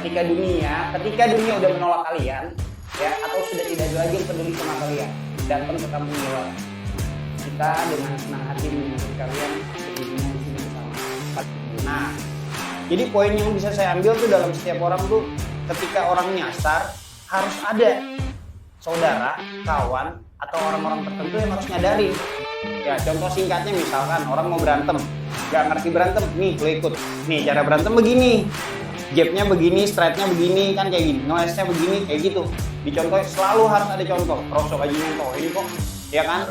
ketika dunia udah menolak kalian, ya, atau sudah tidak lagi peduli sama kalian, datang ke kampung Jawara. Kita dengan senang hati menyambut kalian berdirinya di sini bersama. Nah, jadi poin yang bisa saya ambil tuh dalam setiap orang tuh, ketika orang nyasar harus ada saudara, kawan, atau orang-orang tertentu yang harus nyadarin. Ya, contoh singkatnya misalkan orang mau berantem, nggak ngerti berantem, nih lo ikut. Nih cara berantem begini, jabnya begini, strike-nya begini, kan kayak gini, noise-nya begini, kayak gitu. Dicontoh, selalu harus ada contoh. Prosok aja nyontoh, ini kok, ya kan?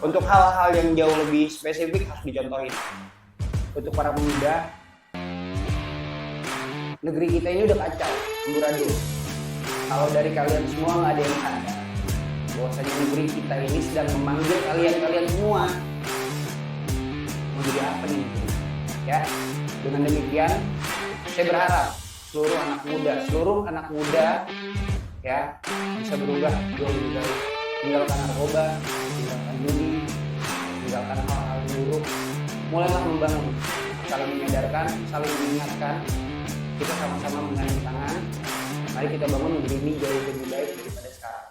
Untuk hal-hal yang jauh lebih spesifik harus dicontohin. Untuk para pemuda, negeri kita ini udah kacau, amburadul. Kalau dari kalian semua nggak ada yang sadar bahwasanya negeri kita ini sedang memanggil kalian semua. Mau jadi apa nih? Ya, dengan demikian saya berharap seluruh anak muda ya bisa berubah jauh lebih baik. Tinggalkan narkoba, tinggalkan judi, tinggalkan hal-hal buruk. Mulailah membangun, saling menyadarkan, saling mengingatkan. Kita sama-sama mengandung tangan. Mari kita bangun negeri ini jauh lebih baik daripada sekarang.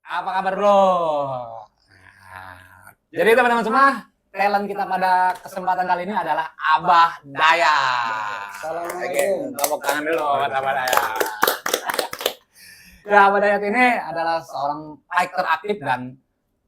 Apa kabar bro? Nah, jadi teman-teman semua, talent kita pada kesempatan kali ini adalah Abah Dayat. Assalamualaikum. Tepuk tangan dulu buat Abah Dayat. Ya, Abah Dayat ini adalah seorang fighter aktif dan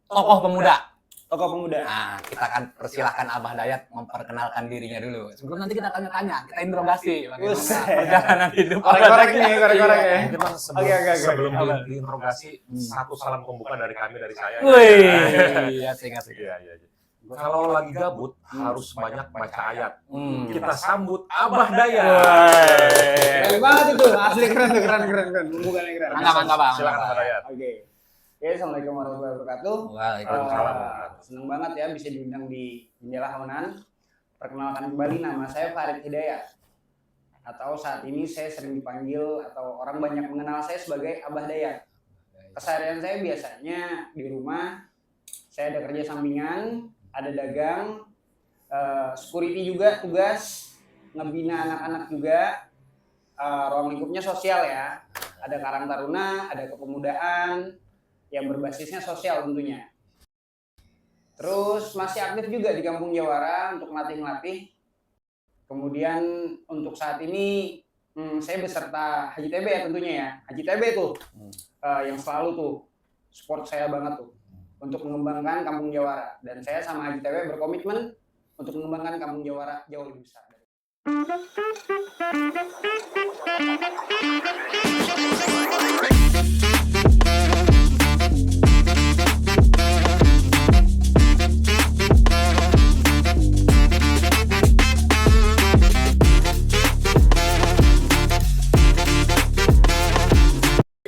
tokoh pemuda. Nah, kita akan persilahkan Abah Dayat memperkenalkan dirinya dulu. Sebelum nanti kita tanya-tanya, kita interogasi bagaimana perjalanan hidup. Korek-korek ya. Mungkin Mas, sebelum diinterogasi, satu salam pembuka dari kami, dari saya. Wih, asik. Iya. Kalau lagi gabut, harus banyak baca ayat. Kita sambut Abah Dayat. Keren banget itu, asli keren. Pembukaannya keren. Mantap, Bang. Silakan Abah Dayat. Oke. Ya, assalamualaikum warahmatullahi wabarakatuh. Waalaikumsalam. Senang banget ya bisa diundang di Jendela Haunan. Perkenalkan kembali, nama saya Farid Hidayat. Atau saat ini saya sering dipanggil atau orang banyak mengenal saya sebagai Abah Dayat. Keseharian saya biasanya di rumah, saya ada kerja sampingan, ada dagang, security juga tugas, ngebina anak-anak juga, ruang lingkupnya sosial ya. Ada Karang Taruna, ada kepemudaan, yang berbasisnya sosial tentunya. Terus masih aktif juga di Kampung Jawara untuk melatih. Kemudian untuk saat ini saya beserta Haji TB ya tentunya ya. Haji TB tuh yang selalu tuh support saya banget tuh untuk mengembangkan Kampung Jawara. Dan saya sama Haji TB berkomitmen untuk mengembangkan Kampung Jawara jauh lebih besar.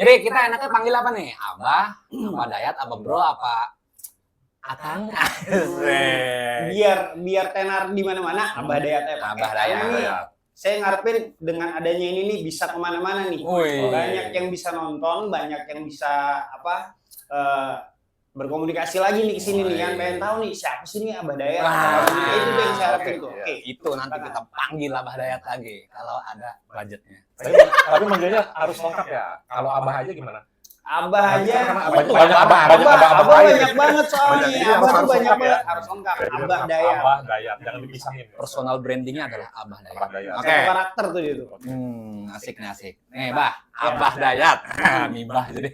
Jadi kita enaknya panggil apa nih? Abah Dayat, Abah Bro, apa Akang? Biar tenar di mana-mana Abah Dayat ya. Abah Dayat. Saya ngarepin dengan adanya ini nih bisa kemana-mana nih. Banyak yang bisa nonton, banyak yang bisa berkomunikasi lagi nih kesini nih kan, pengen tahu nih siapa sih nih Abah Dayat. Itu tuh yang saya harapin tuh. Oke, itu nanti kita panggil Abah Dayat lagi kalau ada budgetnya. Tapi manggilnya harus lengkap ya. Kalau Abah aja gimana? Abah aja. Abah banyak banget soalnya. Abah tuh banyak banget. Harus lengkap. Abah Dayat. Abah Dayat, jangan dipisahin. Personal brandingnya adalah Abah Dayat. Abah Dayat. Oke. Karakter tuh dia tuh. Asik nih asik. Nih Bah, Abah Dayat. Mibah jadi.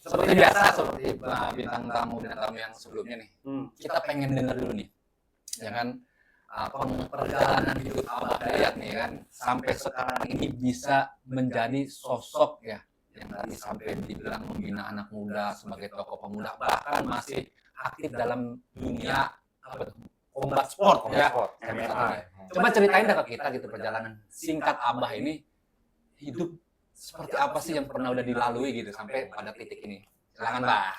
Seperti biasa, seperti bintang tamu yang sebelumnya nih. Kita pengen dengar dulu nih, ya kan, perjalanan hidup Abah Dayat nih kan, sampai sekarang ini bisa menjadi sosok ya, yang tadi sampai dibilang membina anak muda sebagai tokoh pemuda, bahkan masih aktif dalam dunia combat sport ya. Coba ceritain dah ke kita gitu perjalanan singkat Abah ini, hidup seperti apa sih yang pernah udah dilalui gitu sampai pada titik ini. Silakan, Bah.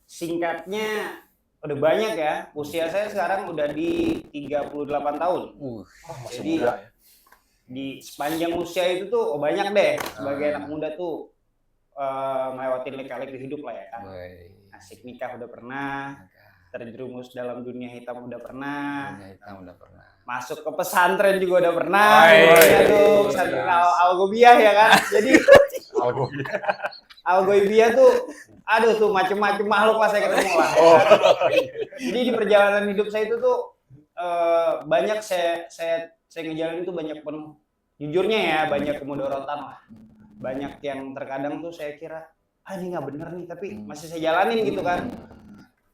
Singkatnya udah banyak ya. Usia saya sekarang udah di 38 tahun. Jadi di sepanjang usia itu tuh banyak deh sebagai anak muda tuh melewatin lika-liku hidup lah ya kan. Asik nikah udah pernah, terjerumus dalam dunia hitam udah pernah. Masuk ke pesantren juga udah pernah. Aduh, pesantren Al-Ghoibiyah ya kan. Jadi Al-Ghoibiyah tuh aduh tuh macem-macem makhluk lah saya ketemu lah. Jadi di perjalanan hidup saya itu tuh banyak saya ngejalanin itu banyak penuh. Jujurnya ya banyak kemudorotan lah. Banyak yang terkadang tuh saya kira ini nggak bener nih, tapi masih saya jalanin gitu kan.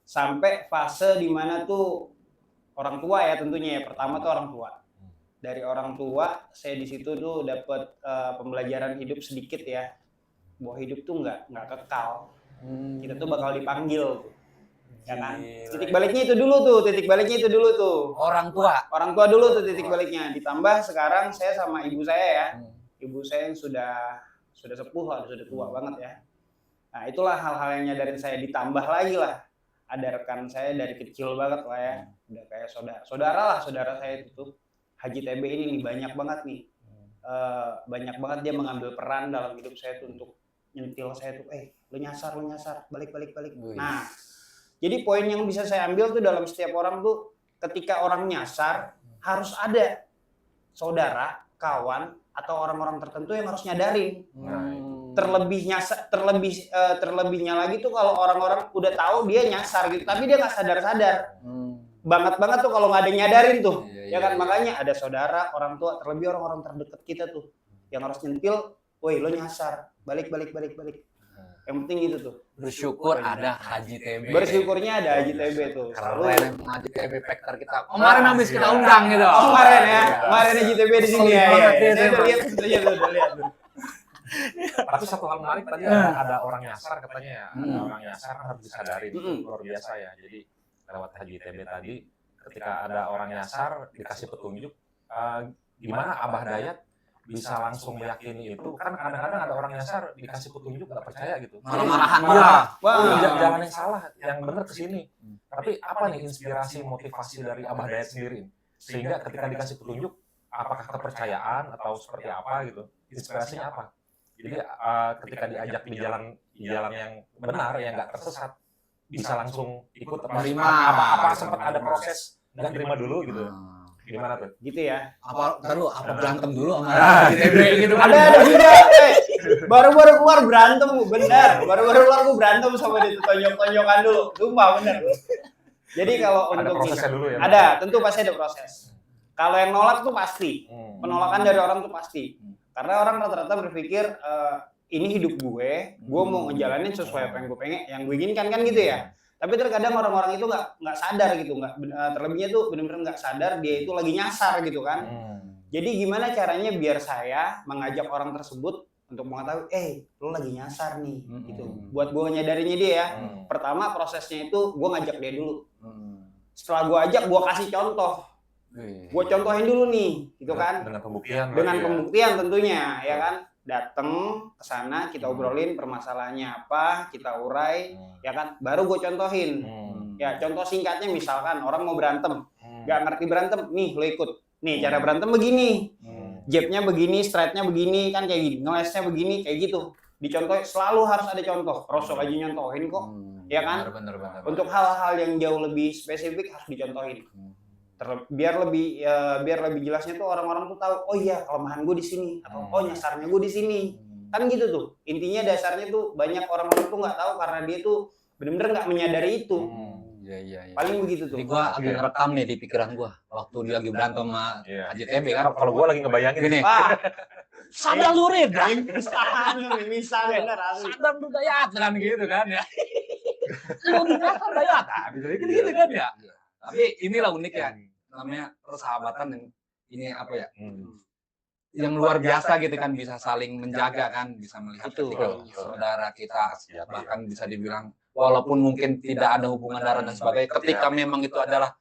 Sampai fase dimana tuh orang tua ya tentunya ya, pertama tuh orang tua. Dari orang tua saya di situ tuh dapat pembelajaran hidup sedikit ya, bahwa hidup tuh nggak kekal. Kita tuh bakal dipanggil tuh, ya kan. Titik baliknya itu dulu tuh. Orang tua dulu tuh titik baliknya. Ditambah sekarang saya sama ibu saya ya, ibu saya yang sudah sepuh lah, sudah tua banget ya. Nah itulah hal-hal yang nyadarin saya. Ditambah lagi lah, ada rekan saya dari kecil banget lah ya, udah kayak saudara saya itu tuh, Haji TB ini nih banyak banget nih, banyak banget dia mengambil peran dalam hidup saya tuh untuk nyentil saya tuh, lu nyasar, balik. Nah, jadi poin yang bisa saya ambil tuh dalam setiap orang tuh, ketika orang nyasar harus ada saudara, kawan, atau orang-orang tertentu yang harus nyadarin. Terlebihnya lagi tuh kalau orang-orang udah tahu dia nyasar gitu, tapi dia nggak sadar-sadar. Banget tuh kalau nggak ada yang nyadarin tuh, ya kan. Makanya ada saudara, orang tua, terlebih orang-orang terdekat kita tuh yang harus nyentil, woi lo nyasar, balik. Yang penting gitu tuh. Bersyukur ada Haji TB. Bersyukurnya ada Haji TB tuh. Keren Haji TB Factor kita. Kemarin habis kita undang gitu. Kemarin Haji TB di sini ya. Saya udah lihat. Tapi satu hal menarik tadi ada orang nyasar katanya ya. Ada orang nyasar harus disadari, luar biasa ya. Jadi lewat Haji TB tadi, ketika ada orang nyasar dikasih petunjuk, gimana Abah Dayat bisa langsung meyakini itu. Kan kadang-kadang ada orang nyasar dikasih petunjuk nggak percaya gitu. Marah-marahan. Jalan yang salah, yang benar ke sini. Tapi apa nih inspirasi, motivasi dari Abah Dayat sendiri? Sehingga ketika dikasih petunjuk, apakah kepercayaan atau seperti apa gitu? Inspirasinya apa? Jadi ketika diajak di jalan yang benar, yang nggak tersesat, bisa langsung ikut apa sempat ada proses nggak terima dulu gitu. Gimana tuh? Gitu ya. Apa berantem dulu sama TB gitu kan. Ada juga. Baru-baru keluar berantem, bener. Baru-baru keluar gue berantem sama dia, tonjok-tonjokan dulu. Sumpah bener. Jadi kalau ada untuk prosesnya dulu ya. Ada, tentu pasti ada proses. Kalau yang nolak tuh pasti. Penolakan dari orang tuh pasti. Karena orang rata-rata berpikir ini hidup gue mau ngejalanin sesuai apa yang gue pengen, yang gue inginkan kan gitu ya. Tapi terkadang orang-orang itu nggak sadar gitu, terlebihnya tuh benar-benar nggak sadar dia itu lagi nyasar gitu kan. Jadi gimana caranya biar saya mengajak orang tersebut untuk mengetahui, lo lagi nyasar nih, gitu. Buat gue nyadarinnya dia ya. Pertama prosesnya itu gue ngajak dia dulu. Setelah gue ajak, gue kasih contoh. Gue contohin dulu nih, gitu kan. Dengan pembuktian. Dengan pembuktian tentunya, ya kan. Datang ke sana, kita obrolin permasalahannya apa, kita urai, ya kan. Baru gue contohin. Ya, contoh singkatnya misalkan orang mau berantem, nggak ngerti berantem, nih lo ikut. Nih cara berantem begini, jabnya begini, strike-nya begini, kan kayak gini, ngelesnya begini, kayak gitu. Dicontohin, selalu harus ada contoh. Rasul aja nyontohin kok, ya kan. Bener. Untuk hal-hal yang jauh lebih spesifik harus dicontohin. Biar lebih jelasnya tuh orang-orang tuh tahu, oh iya kelemahan gue di sini, atau oh nyasarnya gue di sini, kan gitu tuh. Intinya dasarnya tuh banyak orang-orang tuh nggak tahu karena dia tuh benar-benar nggak menyadari itu. Iya. Paling begitu tuh. Jadi gue lagi rekam nih di pikiran gue waktu dia lagi berantem sama Haji TB kan. Kalau gue lagi ngebayangin gini. Sadam Lurid kan? Bisa bener asli. Sadam Hidayat kan gitu kan ya. Hidayat, bisa gitu kan ya. Tapi inilah uniknya, namanya persahabatan yang ini apa ya? Yang luar biasa gitu kan, bisa saling menjaga kan, bisa melihat ketika saudara kita bahkan bisa dibilang walaupun mungkin tidak ada hubungan darah dan sebagainya, ketika memang itu adalah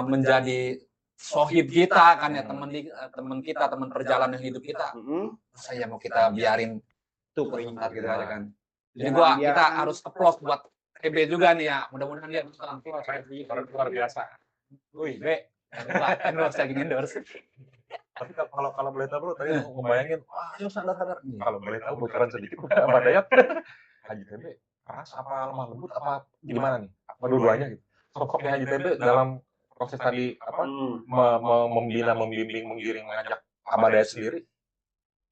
menjadi sohib kita kan ya, teman kita, teman perjalanan hidup kita, saya mau kita biarin tuh perintah gitu aja kan. Jadi kita harus applause buat EB juga nih ya, mudah-mudahan dia bisa luar biasa. Wih, Be, endorse lagi endorse. Tapi kalau boleh tahu bro, tadi ngebayangin, ayo sadar. Kalau boleh tahu bocoran sedikit Abah Dayat, Haji TB keras apa lemah lembut apa gimana nih? Apa dua-duanya gitu? Sosoknya Haji TB dalam proses tadi apa membina, membimbing, menggiring, mengajak Abah Dayat sendiri,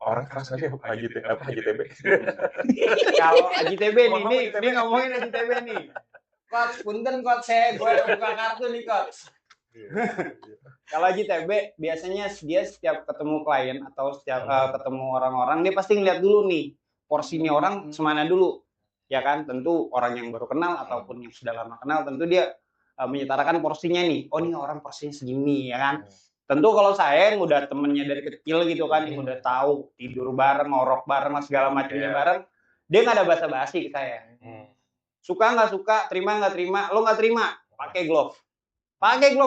orang keras aja Haji TB. Kalau Haji TB nih, ini ngomongin Haji TB nih. Coach, punten coach, gue buka kartu nih coach. Kalau Haji TB biasanya dia setiap ketemu klien atau setiap ketemu orang-orang, dia pasti ngeliat dulu nih porsinya orang semana dulu, ya kan? Tentu orang yang baru kenal ataupun yang sudah lama kenal, tentu dia menyetarakan porsinya nih. Oh nih orang porsinya segini, ya kan? Tentu kalau saya yang udah temennya dari kecil gitu kan, yang udah tahu tidur bareng, ngorok bareng, segala macamnya bareng, dia nggak ada basa-basi ke saya. Suka nggak suka, terima nggak terima, lo nggak terima, pakai glove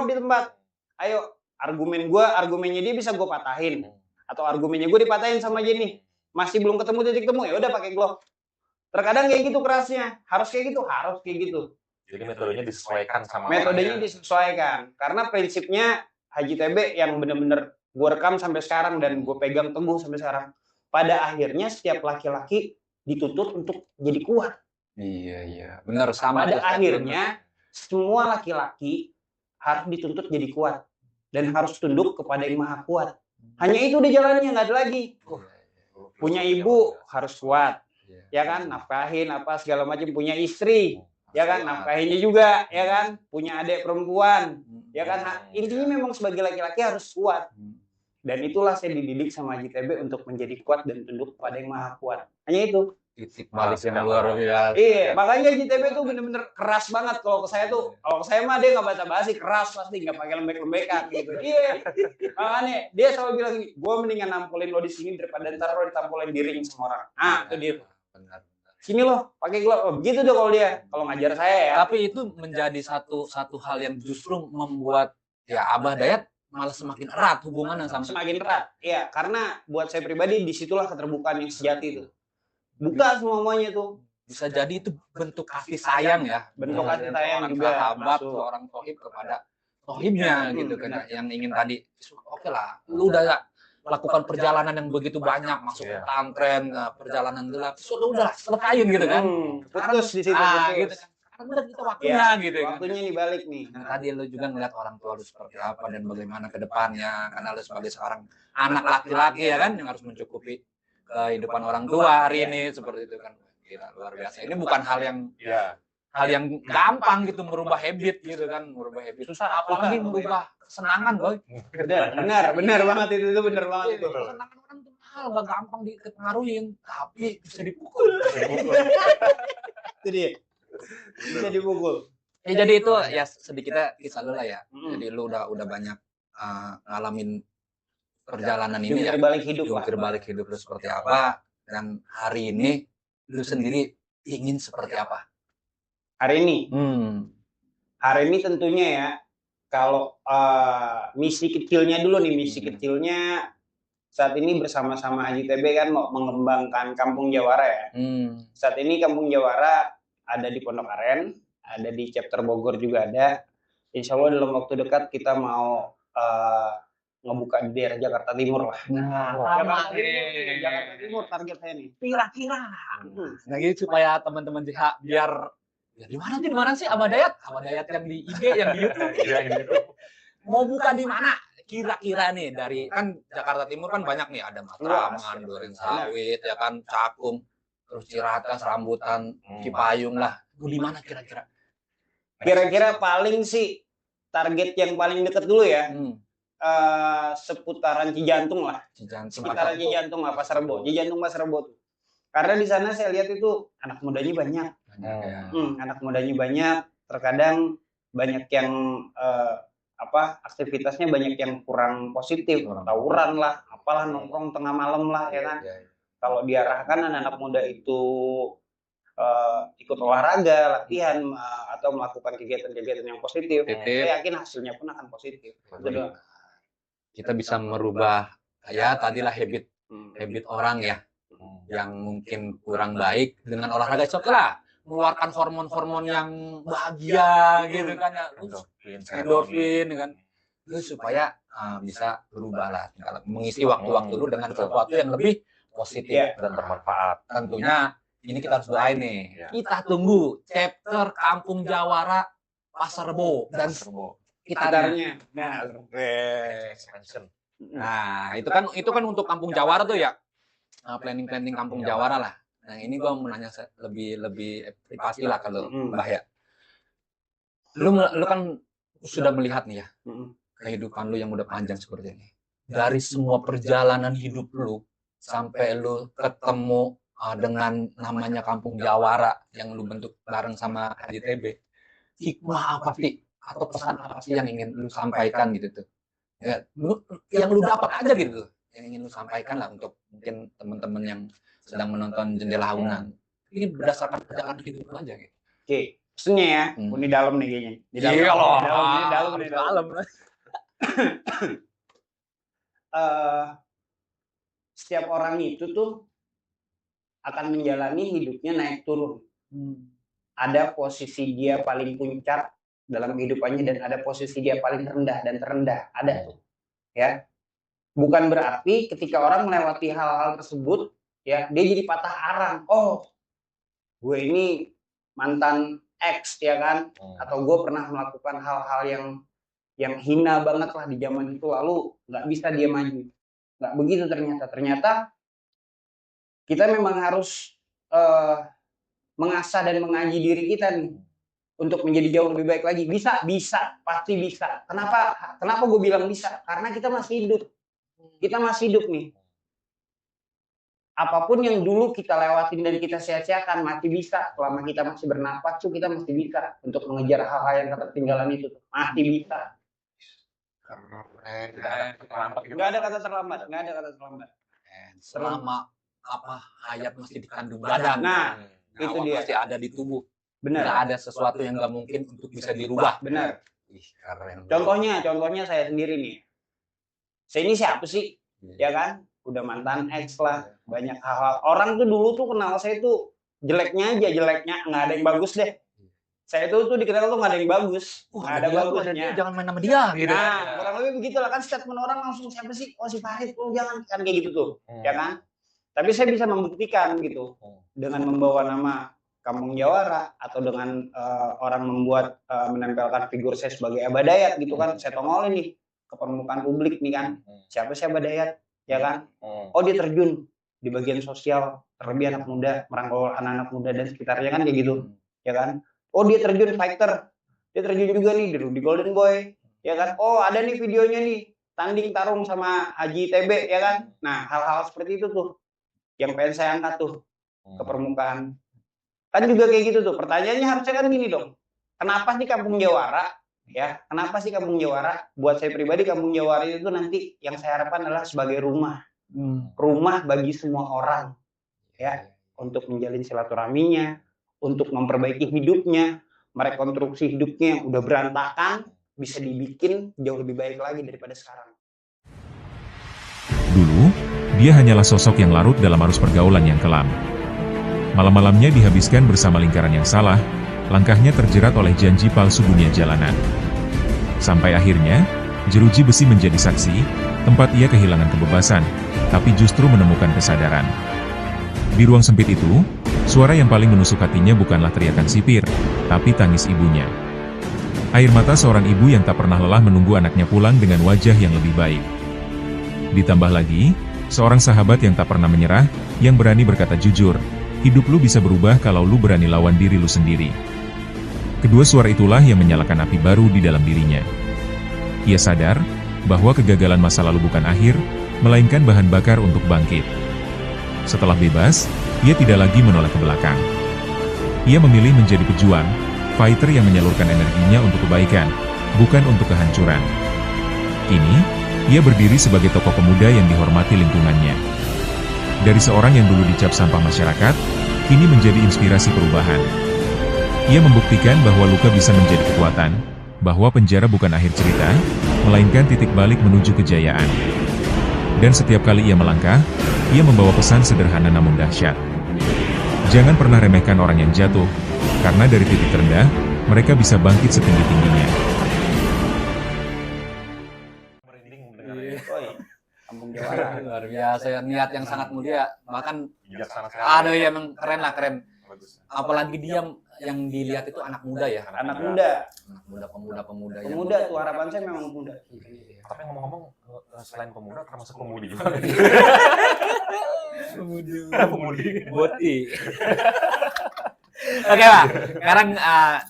di tempat. Ayo, argumennya dia bisa gue patahin, atau argumennya gue dipatahin sama dia nih, masih belum ketemu titik temu, ya udah pakai glove. Terkadang kayak gitu kerasnya, harus kayak gitu. Jadi metodenya disesuaikan sama metodenya disesuaikan, karena prinsipnya Haji TB yang bener-bener gue rekam sampai sekarang dan gue pegang teguh sampai sekarang. Pada akhirnya setiap laki-laki dituntut untuk jadi kuat. Iya, benar sama. Pada akhirnya semua laki-laki harus dituntut jadi kuat dan harus tunduk kepada yang maha kuat. Hanya itu deh jalannya, nggak ada lagi. Punya ibu harus kuat, ya kan, nafkahin apa segala macam. Punya istri, ya kan, nafkahinnya juga, ya kan. Punya adik perempuan, ya kan. Intinya memang sebagai laki-laki harus kuat. Dan itulah saya dididik sama Haji TB untuk menjadi kuat dan tunduk kepada yang maha kuat. Hanya itu. Titik balik yang luar biasa. Iya, makanya Haji TB tuh bener-bener keras banget. Kalau ke saya tuh, kalau ke saya mah dia nggak basa-basi, keras pasti, nggak pakai lembek-lembekan gitu. Iya, makanya dia selalu bilang, gue mendingan nampolin lo di sini daripada ntar lo ditampolin di ring sama orang. Ah, itu dia. Benar. Sini lo, pakai glove. Begitu deh kalau dia, kalau ngajar saya ya. Tapi itu menjadi satu hal yang justru membuat ya Abah Dayat malah semakin erat hubungannya sama. Semakin erat, iya. Karena buat saya pribadi disitulah keterbukaan yang sejati itu. Buka semuanya tuh. Bisa jadi itu bentuk kasih sayang ya. Bentuk kasih sayang seorang juga. sahabat, Masuk. seorang tohib kepada tohibnya gitu kan. Yang ingin tadi, oke lah, lu udah lakukan perjalanan yang begitu banyak, masuk pesantren, perjalanan gelap, udah selesaiin gitu kan. Putus di situ. Gitu kan. Sekarang udah kita waktunya gitu kan. Waktunya dibalik nih. Nah, tadi lu juga ngeliat orang tua lu seperti apa dan bagaimana ke depannya, karena lu sebagai seorang anak laki-laki ya kan yang harus mencukupi kehidupan orang tua hari ini seperti itu kan. Gila, luar biasa. Ini bukan hal yang gampang gitu, merubah habit gitu kan, merubah habit susah, apalagi merubah kesenangan, boy. Benar banget itu benar banget itu. Kesenangan orang tuh hal gak gampang dipengaruhin, tapi bisa dipukul. Itu dia. Bisa dipukul. Ya jadi itu ya sedikitnya kisah lu lah ya. Jadi lu udah banyak ngalamin perjalanan ini ya. Jungkir balik hidup lu seperti apa, dan hari ini lu sendiri ingin seperti apa? Hari ini tentunya ya, kalau misi kecilnya dulu nih, misi kecilnya saat ini bersama-sama Haji TB kan mau mengembangkan Kampung Jawara ya. Saat ini Kampung Jawara ada di Pondok Aren, ada di chapter Bogor juga ada. Insya Allah dalam waktu dekat kita mau ngebuka di daerah Jakarta Timur lah. Jakarta Timur target saya nih. Kira-kira. Nah gitu supaya teman-teman JH biar di mana sih Abah Dayat? Abah Dayat yang di IG, yang di YouTube. Mau buka di mana? Kira-kira nih dari kan Jakarta Timur kan banyak nih, ada Matraman, Duren Sawit, ya kan, Cakung, terus Ciracas, Rambutan, Cipayung lah. Di mana kira-kira? Kira-kira paling sih target yang paling dekat dulu ya. seputaran Cijantung lah. Sekitaran Cijantung lah, Pasar Rebo. Cijantung Pasar Rebo tuh. Karena di sana saya lihat itu anak mudanya banyak. Anak mudanya banyak. Terkadang banyak yang aktivitasnya banyak yang kurang positif, tawuran lah, apalah, nongkrong tengah malam lah, ya kan. Kalau diarahkan anak-anak muda itu ikut olahraga, latihan, atau melakukan kegiatan-kegiatan yang positif, saya yakin hasilnya pun akan positif. Kita bisa merubah ya tadilah habit orang ya yang mungkin kurang baik dengan olahraga. Oke lah, mengeluarkan hormon-hormon yang bahagia gitu kan ya, endorfin kan, terus supaya bisa berubah lah, mengisi waktu-waktu lu dengan sesuatu yang lebih positif dan bermanfaat. Tentunya ini kita harus doain nih. Kita tunggu chapter Kampung Jawara Pasar Rebo dan sekitarnya. Nah, itu kan untuk Kampung Jawara tuh ya. Planning Kampung Jawara lah. Nah, ini gua mau nanya lebih privasi lah kalau Mbah ya. Lu kan sudah melihat nih ya kehidupan lu yang udah panjang seperti ini. Dari semua perjalanan hidup lu sampai lu ketemu dengan namanya Kampung Jawara yang lu bentuk bareng sama Haji TB. Hikmah apa sih atau pesan apa sih yang ingin lu sampaikan gitu tuh? Ya, yang lu dapat aja gitu. Yang ingin lu sampaikan lah untuk mungkin teman-teman yang sedang menonton Jendela Aunan. Ini berdasarkan perjalanan hidup lu aja gitu. Oke, pesannya ya, ini dalam nih kayaknya. Di dalam. Setiap orang itu tuh akan menjalani hidupnya naik turun. Ada posisi dia paling puncak dalam kehidupannya dan ada posisi dia paling rendah dan terendah. Ada tuh. Ya. Bukan berarti ketika orang melewati hal-hal tersebut ya dia jadi patah arang. Oh, gue ini mantan X ya kan, atau gue pernah melakukan hal-hal yang hina banget lah di zaman itu, lalu nggak bisa dia maju. Nggak begitu ternyata kita memang harus mengasah dan mengaji diri kita nih untuk menjadi jauh lebih baik lagi. Bisa, pasti bisa. Kenapa gue bilang bisa? Karena kita masih hidup. Kita masih hidup nih. Apapun yang dulu kita lewatin dan kita sia-siakan masih bisa. Selama kita masih bernapas tuh kita masih bisa untuk mengejar hal-hal yang ketertinggalan itu. Masih bisa. Nggak ada kata terlambat. Selama hayat masih dikandung badan. Nah, itu dia. Masih ada di tubuh. Benar. Nggak ada sesuatu yang nggak mungkin untuk bisa dirubah. Benar. Keren. Contohnya saya sendiri nih. Saya ini siapa sih? Ya kan? Udah mantan X lah. Banyak hal-hal. Orang tuh dulu tuh kenal saya tuh jeleknya. Nggak ada yang bagus deh. Saya tuh dikenal tuh nggak ada yang bagus. Nggak ada bagusnya. Jangan main sama dia gitu. Nah, kurang lebih begitulah kan, statement orang langsung siapa sih? Oh, si Farid. Oh, jangan kan kayak gitu tuh. Ya kan? Tapi saya bisa membuktikan gitu. Dengan membawa nama Kampung Jawara atau dengan orang membuat menempelkan figur saya sebagai Abah Dayat gitu kan. Saya tongolin nih ke permukaan publik nih kan. Siapa sih Abah Dayat? Ya kan? Oh, dia terjun di bagian sosial, terlebih anak muda, merangkul anak-anak muda dan sekitarnya kan kayak gitu. Ya kan? Oh, dia terjun fighter. Dia terjun juga nih di Golden Boy. Ya kan? Oh, ada nih videonya nih. Tanding tarung sama Haji TB ya kan? Nah, hal-hal seperti itu tuh yang pengen saya angkat tuh ke permukaan. Kan juga kayak gitu tuh. Pertanyaannya harusnya kan gini dong. Kenapa sih Kampung Jawara? Ya, kenapa sih Kampung Jawara? Buat saya pribadi Kampung Jawara itu nanti yang saya harapkan adalah sebagai rumah. Rumah bagi semua orang. Ya, untuk menjalin silaturahminya, untuk memperbaiki hidupnya, merekonstruksi hidupnya yang udah berantakan bisa dibikin jauh lebih baik lagi daripada sekarang. Dulu, dia hanyalah sosok yang larut dalam arus pergaulan yang kelam. Malam-malamnya dihabiskan bersama lingkaran yang salah, langkahnya terjerat oleh janji palsu dunia jalanan. Sampai akhirnya, jeruji besi menjadi saksi, tempat ia kehilangan kebebasan, tapi justru menemukan kesadaran. Di ruang sempit itu, suara yang paling menusuk hatinya bukanlah teriakan sipir, tapi tangis ibunya. Air mata seorang ibu yang tak pernah lelah menunggu anaknya pulang dengan wajah yang lebih baik. Ditambah lagi, seorang sahabat yang tak pernah menyerah, yang berani berkata jujur, hidup lu bisa berubah kalau lu berani lawan diri lu sendiri. Kedua suara itulah yang menyalakan api baru di dalam dirinya. Ia sadar, bahwa kegagalan masa lalu bukan akhir, melainkan bahan bakar untuk bangkit. Setelah bebas, ia tidak lagi menoleh ke belakang. Ia memilih menjadi pejuang, fighter yang menyalurkan energinya untuk kebaikan, bukan untuk kehancuran. Kini, ia berdiri sebagai tokoh pemuda yang dihormati lingkungannya. Dari seorang yang dulu dicap sampah masyarakat, kini menjadi inspirasi perubahan. Ia membuktikan bahwa luka bisa menjadi kekuatan, bahwa penjara bukan akhir cerita, melainkan titik balik menuju kejayaan. Dan setiap kali ia melangkah, ia membawa pesan sederhana namun dahsyat. Jangan pernah remehkan orang yang jatuh, karena dari titik terendah, mereka bisa bangkit setinggi-tingginya. Merinding mendengarnya. Kampung Jawara. Luar biasa ya, niat yang sangat mulia. Bahkan, Bijaksana sekali. aduh ya emang keren lah, keren. Bagus. Apalagi dia yang dilihat itu anak muda ya. Anak muda. Anak muda, pemuda-pemuda yang... Pemuda tuh harapan saya memang muda. Tapi ngomong-ngomong, selain pemuda termasuk pemudi juga. Pemudi. Boti. Oke Pak, sekarang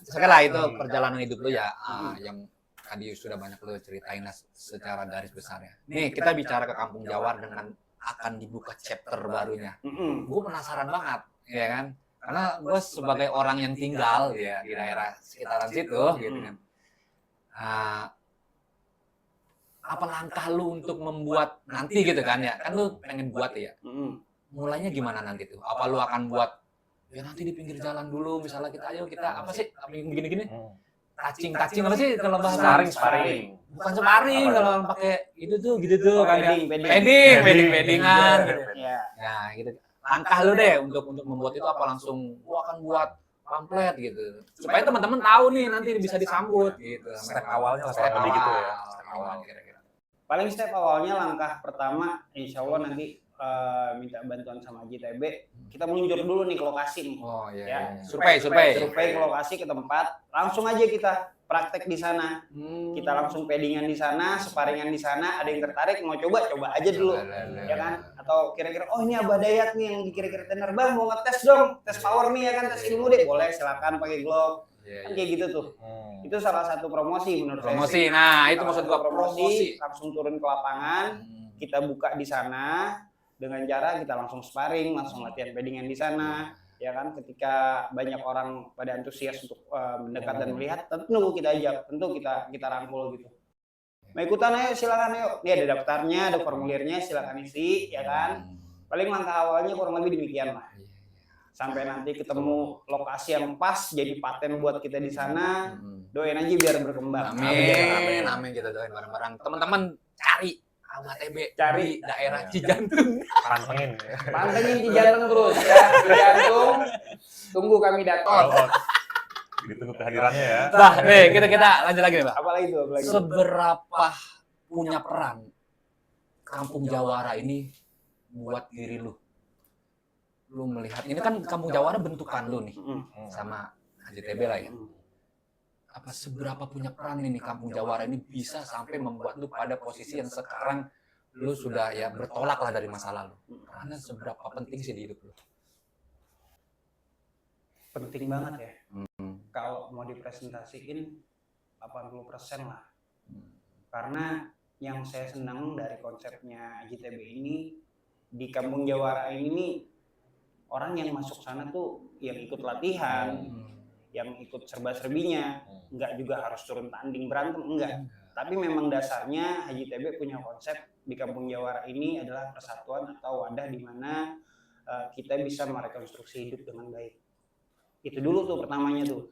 sekarang itu perjalanan hidup lu ya, yang tadi sudah banyak lu ceritain secara garis besarnya. Nih kita bicara ke Kampung Jawar dengan akan dibuka chapter barunya. Gue penasaran banget, ya kan? Karena gue sebagai orang yang tinggal ya di daerah sekitaran situ, gitu kan. Apa langkah lu untuk membuat nanti gitu kan ya? Kan lu pengen buat ya. Mulainya gimana nanti tuh? Apa lu akan buat ya nanti di pinggir jalan dulu, misalnya kita apa sih begini-gini? Touching apa sih kalau bahasa Sparring. bukan sparring kalau pakai itu tuh gitu tuh kan ya. Padding. Paddingan gitu. Ya. Nah, gitu. Langkah lu deh untuk membuat itu apa langsung gua akan buat pamflet gitu. Supaya teman-teman tahu nih nanti bisa disambut gitu. Step awalnya lah, Step step gitu ya. Step awal kira-kira. Paling step awalnya langkah pertama, insya Allah nanti minta bantuan sama JTB. Kita meluncur dulu nih ke lokasi nih. Oh iya. Ya. Survei. Survei ke lokasi, ke tempat, langsung aja kita praktek di sana. Kita langsung paddingan di sana, sparingan di sana. Ada yang tertarik mau coba aja dulu, ya kan? Atau kira-kira, oh ini Abah Dayat nih yang kira-kira tenar, Bang mau ngetes dong, tes power nih ya kan, tes ilmu deh, boleh silakan pakai glove. Kan kayak gitu tuh. Itu salah satu promosi menurut saya. Promosi. Nah, itu maksud gua promosi. Langsung turun ke lapangan, kita buka di sana dengan cara kita langsung sparring, langsung latihan paddingan di sana. Ya kan, ketika banyak orang pada antusias untuk mendekat dan melihat, tentu kita ajak, tentu kita rangkul gitu. Mau ikutan ayo, silakan ayo. Ini ada daftarnya, ada formulirnya, silakan isi, ya kan. Paling langkah awalnya kurang lebih demikian lah. Sampai nanti ketemu lokasi yang pas, jadi paten buat kita di sana. Doain aja biar berkembang. Amin kita doain bareng-bareng. Teman-teman cari Abah TB Cari daerah Cijantung. Pantengin. Pantengin Cijantung terus ya. Cijantung, tunggu kami datang. Ditunggu kehadirannya ya. Nah, nih kita lanjut lagi nih, Pak. Apalagi itu? Seberapa punya peran Kampung Jawara ini buat diri lu? Lu melihat ini kan Kampung Jawara bentukan lu nih sama HJTB lah ya. Apa seberapa punya peran ini Kampung Jawara ini bisa sampai membuat lu pada posisi yang sekarang lu sudah ya bertolak lah dari masa lalu. Karena seberapa penting sih di hidup lu? Penting banget ya. Kalau mau dipresentasiin 80% lah. Karena yang saya senang dari konsepnya JTB ini, di Kampung Jawara ini orang yang masuk sana tuh yang ikut latihan, yang ikut serba-serbinya, enggak juga harus turun tanding berantem, enggak. Tapi memang dasarnya HJTB punya konsep di Kampung Jawara ini adalah persatuan atau wadah di mana kita bisa merekonstruksi hidup dengan baik. Itu dulu tuh pertamanya tuh.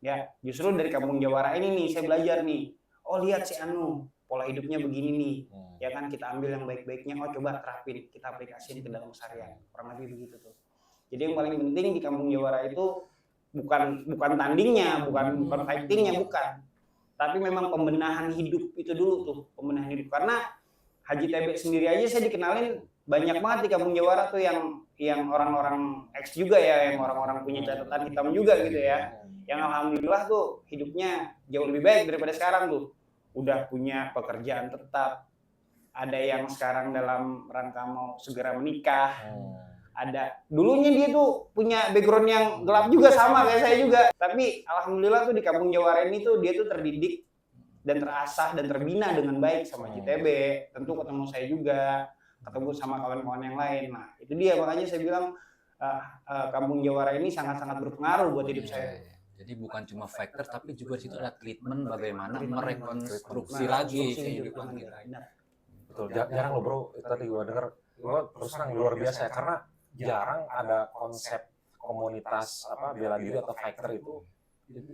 Ya, justru dari Kampung Jawara ini nih saya belajar nih. Oh lihat si Anu, pola hidupnya begini nih. Ya kan kita ambil yang baik-baiknya, oh coba terapin, kita aplikasiin ke dalam keseharian. Kurang lebih begitu tuh. Jadi yang paling penting di Kampung Jawara itu bukan tandingnya, bukan fightingnya, bukan. Tapi memang pembenahan hidup itu dulu tuh, pembenahan hidup. Karena HJTB sendiri aja saya dikenalin banyak banget di Kampung Jawara tuh yang orang-orang X juga ya, yang orang-orang punya catatan hitam juga gitu ya. Yang alhamdulillah tuh hidupnya jauh lebih baik daripada sekarang tuh. Udah punya pekerjaan tetap. Ada yang sekarang dalam rangka mau segera menikah. Ada dulunya dia tuh punya background yang gelap juga sama kayak saya juga, tapi alhamdulillah tuh di Kampung Jawara ini tuh dia tuh terdidik dan terasah dan terbina dengan baik sama JTB. Tentu ketemu saya juga, ketemu sama kawan-kawan yang lain. Nah, itu dia makanya saya bilang Kampung Jawara ini sangat-sangat berpengaruh buat hidup saya. Jadi bukan cuma factor, tapi juga di situ ada treatment bagaimana merekonstruksi lagi kehidupan kita. Betul, jarang loh bro, tadi gue denger, gue terus terang luar biasa ya, karena jarang ada konsep komunitas bela diri atau fighter itu,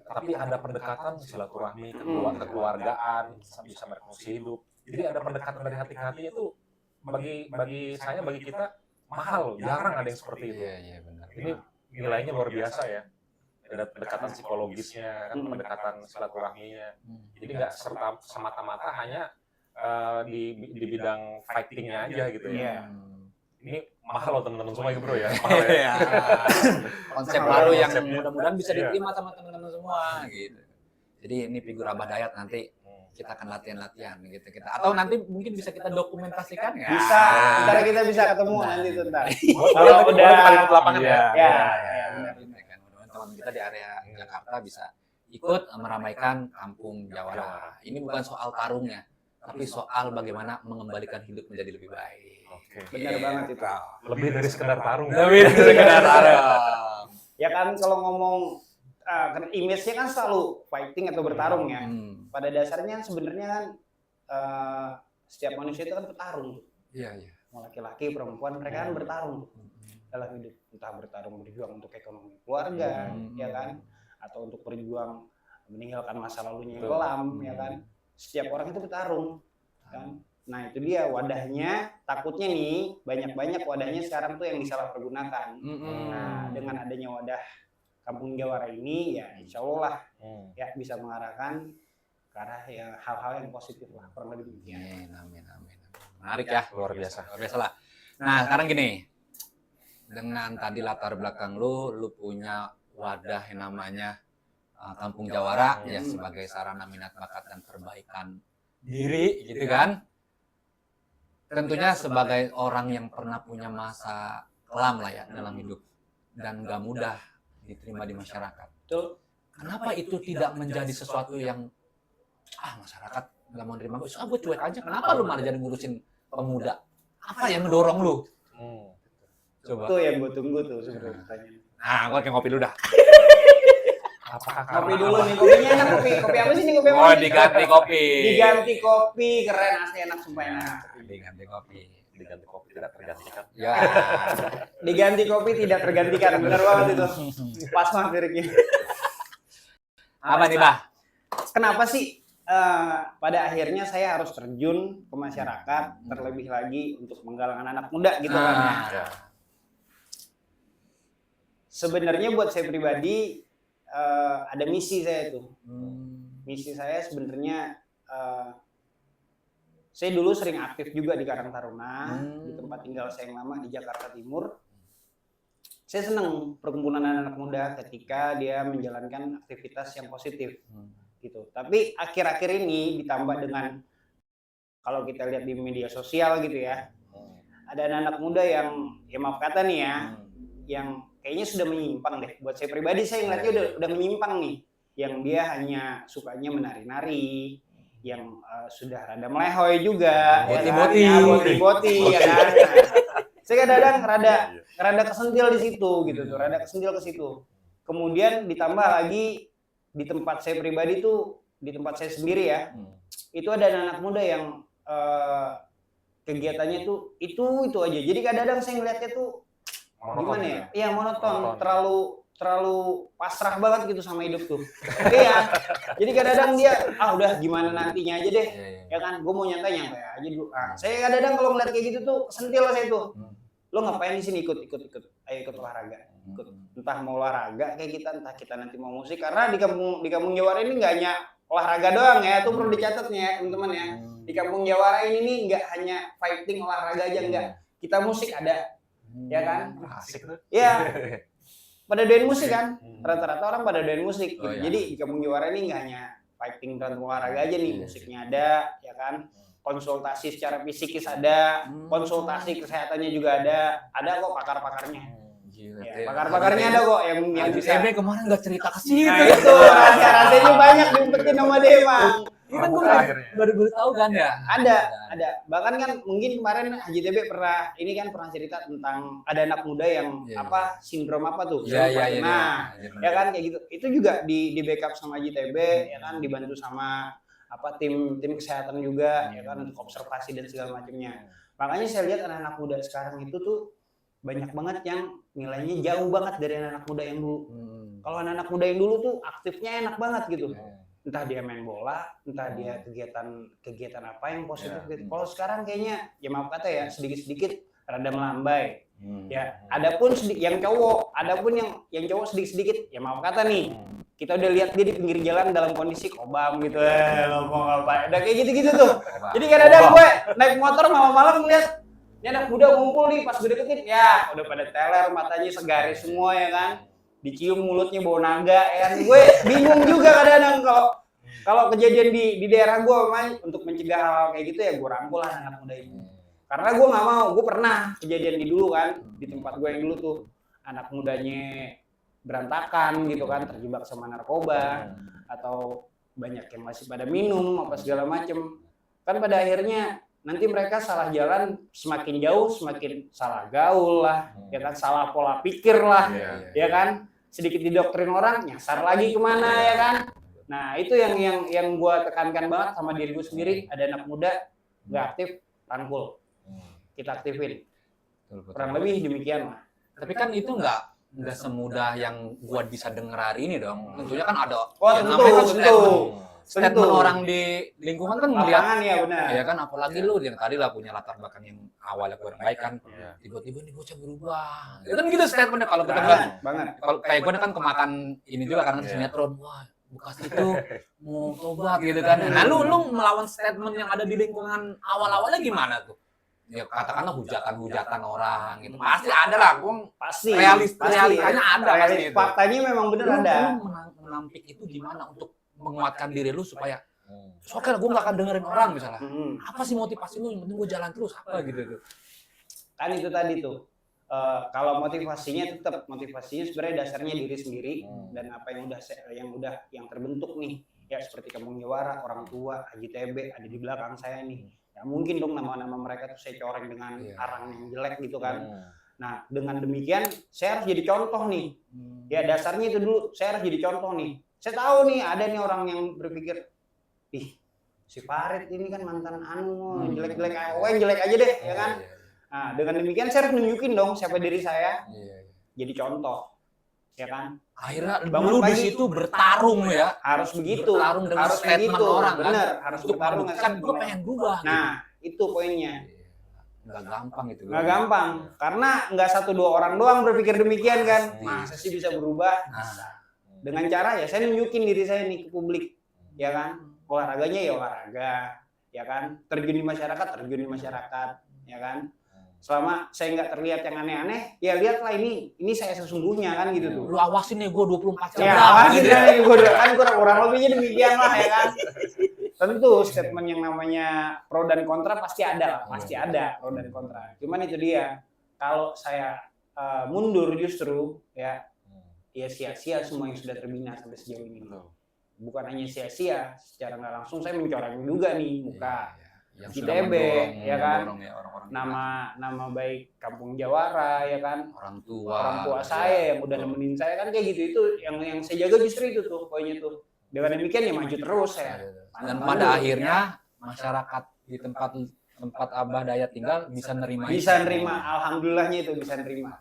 tapi ada pendekatan silaturahmi, kekeluargaan, bisa merekonstruksi hidup. Jadi ada pendekatan dari hati ke hati itu bagi saya, bagi kita mahal, jarang ada yang seperti itu. Iya, benar. Ini nilainya luar biasa ya. Ada pendekatan psikologisnya, kan pendekatan silaturahminya. Jadi nggak serta semata-mata hanya di bidang fightingnya aja gitu ya. Ini mahal loh teman-teman semua ya bro ya. Mahal ya. Konsep baru yang mudah-mudahan bisa diterima sama teman-teman semua gitu. Jadi ini figur Abah Dayat nanti kita akan latihan-latihan gitu kita. Atau nanti mungkin bisa kita dokumentasikan ya. Bisa, ntar kita bisa ketemu nanti tuh ntar. Kalau udah paling ke lapangan ya. Ya. Teman kita di area Jakarta bisa ikut meramaikan Kampung Jawara. Ini bukan soal tarungnya, tapi soal bagaimana mengembalikan hidup menjadi lebih baik. Oke. Benar banget itu. Lebih dari sekedar tarung. Lebih dari sekedar tarung. Ya kan kalau ngomong image-nya kan selalu fighting atau bertarung ya. Pada dasarnya sebenarnya kan setiap manusia itu kan bertarung. Iya. Mau laki-laki, perempuan, mereka kan bertarung dalam hidup. Entah bertarung berjuang untuk ekonomi keluarga, ya kan? Atau untuk berjuang meninggalkan masa lalunya yang kelam, ya kan? Setiap orang itu bertarung, kan? Nah itu dia wadahnya, takutnya nih banyak-banyak wadahnya sekarang tuh yang disalahpergunakan. Nah dengan adanya wadah Kampung Jawara ini ya insya Allah lah ya bisa mengarahkan ke arah ya hal-hal yang positif lah, kurang lebih demikian. Amin. Menarik ya, Luar biasa. Luar biasa lah. Nah sekarang gini, dengan tadi latar belakang lu punya wadah yang namanya Kampung Jawara ya sebagai sarana minat bakat dan perbaikan diri gitu kan. Tentunya sebagai orang yang pernah punya masa kelam lah ya dalam hidup dan gak mudah diterima di masyarakat. Betul. Kenapa itu tidak menjadi sesuatu yang masyarakat nggak mau nerima gue? Gue cuek aja. Kenapa lu malah jadi ngurusin pemuda? Apa yang mendorong lu? Coba. Itu yang gue tunggu tuh sebenarnya pertanyaan. Nah, gue kayak ngopi dulu dah. Apakah Kopi dulu nih, kopinya enak kopi apa sih nih kopi apa? Oh, diganti kopi. Diganti kopi, keren asli enak sumpah enak. Diganti kopi. diganti kopi tidak tergantikan? Ya. Diganti kopi tidak tergantikan, benar banget itu. Pas banget liriknya. Apa nih, Bah? Kenapa sih pada akhirnya saya harus terjun ke masyarakat, terlebih lagi untuk menggalang anak muda gitu kan ya. Sebenarnya buat saya pribadi ada misi saya tuh. Misi saya sebenarnya saya dulu sering aktif juga di Karang Taruna, di tempat tinggal saya yang lama di Jakarta Timur. Saya senang perkumpulan anak muda ketika dia menjalankan aktivitas yang positif, gitu. Tapi akhir-akhir ini ditambah dengan kalau kita lihat di media sosial gitu ya, ada anak muda yang ya maaf kata nih ya, yang kayaknya sudah menyimpang deh. Buat saya pribadi saya ngeliatnya udah menyimpang nih, yang dia hanya sukanya menari-nari, yang sudah rada melehoy juga, boti-boti, ya kan. Saya kadang-kadang rada kesentil di situ gitu tuh, rada kesentil ke situ. Kemudian ditambah lagi di tempat saya pribadi tuh, di tempat saya sendiri ya, itu ada anak muda yang kegiatannya tuh itu aja. Jadi kadang-kadang saya ngeliatnya tuh gimana ya? Iya monoton, terlalu pasrah banget gitu sama hidup tuh. Iya. Jadi kadang-kadang dia udah gimana nantinya aja deh. Ya kan, gue mau nyantai aja dulu. Saya kadang-kadang kalau ngeliat kayak gitu tuh sentil saya tuh. Lo ngapain di sini ikut olahraga, entah mau olahraga kayak kita, entah kita nanti mau musik, karena di kampung Jawara ini nggak hanya olahraga doang ya, itu perlu dicatat nih ya teman-teman ya. Di kampung Jawara ini nih nggak hanya fighting olahraga aja, enggak, kita musik ada, ya kan? Asik tuh. Iya, pada doain musik kan, rata-rata orang pada doain musik. Gitu. Jadi di kampung Jawara ini nggak hanya fighting dan olahraga aja nih, musiknya ada, ya kan? Konsultasi secara fisikis ada, konsultasi kesehatannya juga ada kok pakar-pakarnya. Ya, pakar-pakarnya ada kok yang bisa. Kemarin nggak cerita ke sini. Nah, itu rahasia-rahasianya banyak diumpetin sama dia, Bang. Ini kan gue Bukan akhirnya. baru tahu kan ya. Ada. Bahkan kan mungkin kemarin HJTB pernah cerita tentang ada anak muda yang Iya. sindrom apa tuh? Iya. Nah, ya kan kayak gitu. Itu juga di backup sama HJTB, ya kan dibantu sama tim kesehatan juga, ya kan untuk observasi dan segala macamnya. Makanya saya lihat anak-anak muda sekarang itu tuh banyak banget yang nilainya jauh banget dari anak-anak muda yang dulu. Kalau anak-anak muda yang dulu tuh aktifnya enak banget gitu. Entah dia main bola, entah dia kegiatan apa yang positif gitu. Kalau sekarang kayaknya ya maaf kata ya sedikit-sedikit rada melambai. Ya, adapun yang cowok, yang cowok sedikit-sedikit ya maaf kata nih. Kita udah lihat dia di pinggir jalan dalam kondisi kobam gitu. Ngomong apa? Udah kayak gitu-gitu tuh. Jadi kadang-kadang gue naik motor malam-malam ngeliat ini anak muda ngumpul nih pas gue deketin, ya udah pada teler, matanya segaris semua ya kan. Dicium mulutnya bau naga ya kan. Gue bingung juga kadang-kadang kalau kejadian di daerah gue untuk mencegah hal kayak gitu ya gue rangkul lah anak muda ini. Karena gue nggak mau, gue pernah kejadian di dulu kan di tempat gue yang dulu tuh anak mudanya berantakan gitu kan, terjebak sama narkoba atau banyak yang masih pada minum apa segala macem. Kan pada akhirnya nanti mereka salah jalan, semakin jauh semakin salah gaul lah, ya kan, salah pola pikir lah, ya kan, sedikit didoktrin orang nyasar lagi kemana ya kan. Nah itu yang gue tekankan banget sama diri gue sendiri, ada anak muda nggak aktif, rangkul, kita aktifin, kurang lebih demikian lah. Tapi kan itu nggak semudah yang gua bisa dengar hari ini dong. Tentunya kan ada yang Tentu, namanya kan statement tentu. orang di lingkungan kan melihat Lapangan ya benar. ya kan, apalagi lu yang tadi lah punya latar belakang yang awalnya kurang baik kan, tiba-tiba nih bocah berubah. Ya kan gitu statementnya kalau kita bilang, banget. kalau kayak gue kan kemakan ini juga karena sinetron, wah bekas itu mau tobat gitu kan. Nah lu melawan statement yang ada di lingkungan awal-awalnya gimana tuh? Ya katakanlah hujatan orang gitu. Pasti ada lah, Pasti. realitanya ada pasti itu. Faktanya memang benar ada. Lu menampik itu gimana untuk menguatkan diri lu supaya oke lah gue gak akan dengerin orang misalnya. Apa sih motivasi lu? Yang penting gue jalan terus apa gitu tuh. Kan itu tadi tuh. Kalau motivasinya sebenarnya dasarnya diri sendiri dan apa yang terbentuk nih ya seperti Kampung Jawara, orang tua, HJTB ada di belakang saya nih. Ya mungkin dong nama-nama mereka tuh saya coreng dengan arang yang jelek gitu kan. Nah dengan demikian saya harus jadi contoh nih. Ya dasarnya itu dulu saya harus jadi contoh nih. Saya tahu nih ada nih orang yang berpikir, ih si Farid ini kan mantan jelek-jelek aja deh ya kan. Nah dengan demikian saya harus nunjukin dong siapa diri saya, jadi contoh, ya kan. Akhirnya Bangun lu di pagi. situ bertarung ya, Harus begitu, bertarung dengan harus statement begitu, orang kan, bener, harus untuk bertarung membuktikan gue pengen berubah. Nah itu poinnya. Nggak gampang itu. Nggak gampang, karena nggak 1-2 orang doang berpikir demikian kan. Masa sih bisa berubah? Dengan cara ya saya nunjukin diri saya nih ke publik, ya kan. Olahraganya ya olahraga, ya kan. Terjun di masyarakat, ya kan. Selama saya nggak terlihat yang aneh-aneh, ya lihatlah ini saya sesungguhnya kan gitu tuh. Lu awasin nih gue 24 jam. Ya awasin nih gue kan kurang lebihnya demikian lah ya kan. Tentu statement yang namanya pro dan kontra pasti ada pro dan kontra. Cuman itu dia, kalau saya mundur justru ya sia-sia semua yang sudah terbina sampai sejauh ini. Bukan hanya sia-sia, secara nggak langsung saya mencoreng juga nih muka HJTB, ya kan, nama baik Kampung Jawara, ya kan, orang tua saya yang udah nemenin saya kan kayak gitu. Itu yang saya jaga justru itu tuh poinnya tuh. Dengan demikian ya maju terus ya. Dan pada akhirnya masyarakat di tempat Abah Dayat tinggal bisa nerima. Alhamdulillahnya itu bisa nerima.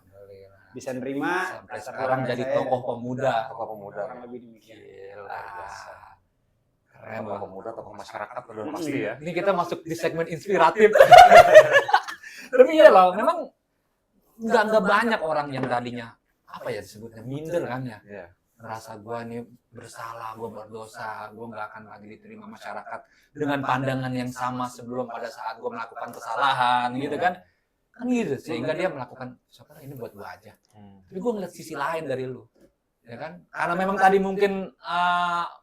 Sampai sekarang jadi tokoh pemuda. Kurang lebih demikian. Gila. Keren Tokoh banget. pemuda, tokoh masyarakat udah pasti ya. Ini kita masuk di segmen inspiratif. Tapi iya loh, memang nggak banyak orang yang tadinya apa ya disebutnya minder kan ya. Ngerasa gue nih bersalah, gue berdosa, gue nggak akan lagi diterima masyarakat dengan pandangan yang sama sebelum pada saat gue melakukan kesalahan gitu kan gitu, sehingga dia melakukan sekarang ini buat gue aja. Tapi gue ngeliat sisi lain dari lu, ya kan? Karena memang tadi mungkin